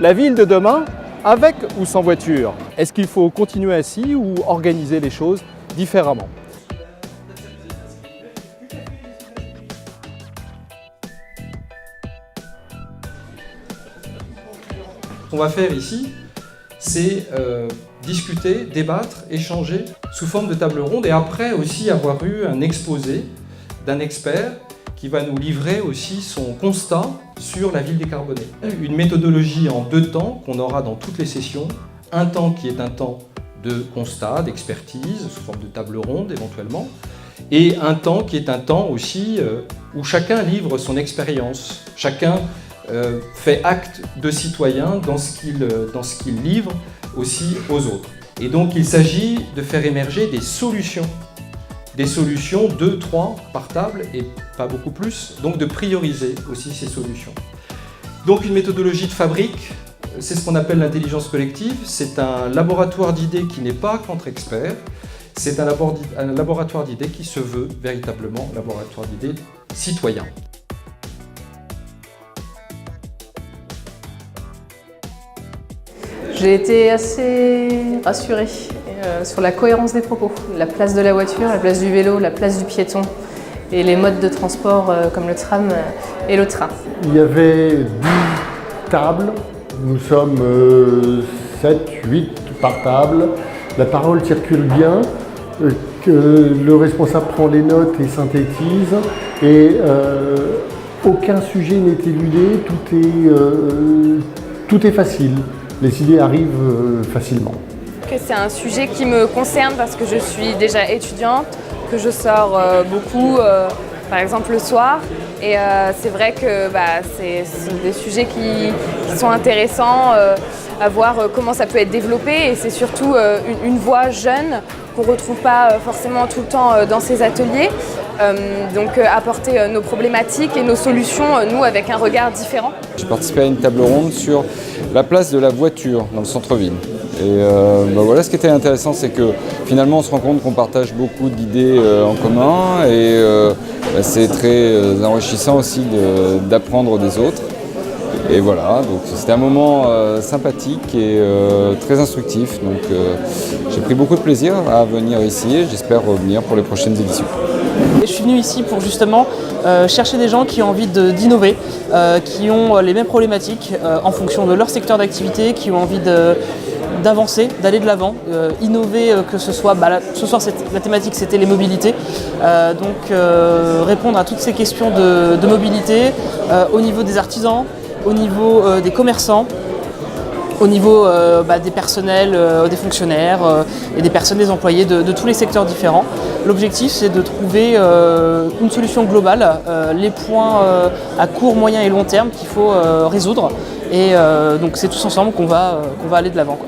La ville de demain, avec ou sans voiture? Est-ce qu'il faut continuer ainsi ou organiser les choses différemment? Ce qu'on va faire ici, c'est discuter, débattre, échanger sous forme de table ronde et après aussi avoir eu un exposé d'un expert qui va nous livrer aussi son constat sur la ville décarbonée. Une méthodologie en 2 temps qu'on aura dans toutes les sessions. Un temps qui est un temps de constat, d'expertise, sous forme de table ronde éventuellement, et un temps qui est un temps aussi où chacun livre son expérience, chacun fait acte de citoyen dans ce qu'il livre aussi aux autres. Et donc il s'agit de faire émerger des solutions 2, 3 par table et pas beaucoup plus, donc de prioriser aussi ces solutions. Donc une méthodologie de fabrique, c'est ce qu'on appelle l'intelligence collective, c'est un laboratoire d'idées qui n'est pas qu'entre experts, c'est un laboratoire d'idées qui se veut véritablement laboratoire d'idées citoyen. J'ai été assez rassurée sur la cohérence des propos, la place de la voiture, la place du vélo, la place du piéton et les modes de transport comme le tram et le train. Il y avait 10 tables, nous sommes 7, 8 par table, la parole circule bien, que le responsable prend les notes et synthétise et aucun sujet n'est éludé, tout est facile. Les idées arrivent facilement. C'est un sujet qui me concerne parce que je suis déjà étudiante, que je sors beaucoup, par exemple le soir. Et c'est vrai que c'est des sujets qui sont intéressants à voir comment ça peut être développé. Et c'est surtout une voix jeune qu'on ne retrouve pas forcément tout le temps dans ces ateliers. Donc apporter nos problématiques et nos solutions, nous, avec un regard différent. J'ai participé à une table ronde sur la place de la voiture dans le centre-ville. Et voilà, ce qui était intéressant, c'est que finalement on se rend compte qu'on partage beaucoup d'idées en commun et c'est très enrichissant aussi d'apprendre des autres. Et voilà, donc c'était un moment sympathique et très instructif. Donc j'ai pris beaucoup de plaisir à venir ici et j'espère revenir pour les prochaines éditions. Je suis venu ici pour justement chercher des gens qui ont envie d'innover, qui ont les mêmes problématiques en fonction de leur secteur d'activité, qui ont envie d'avancer, d'aller de l'avant, innover, que ce soit, ce soir la thématique c'était les mobilités, donc répondre à toutes ces questions de mobilité au niveau des artisans, au niveau des commerçants, au niveau des personnels, des fonctionnaires et des employés de tous les secteurs différents. L'objectif c'est de trouver une solution globale, les points à court, moyen et long terme qu'il faut résoudre et donc c'est tous ensemble qu'on va aller de l'avant.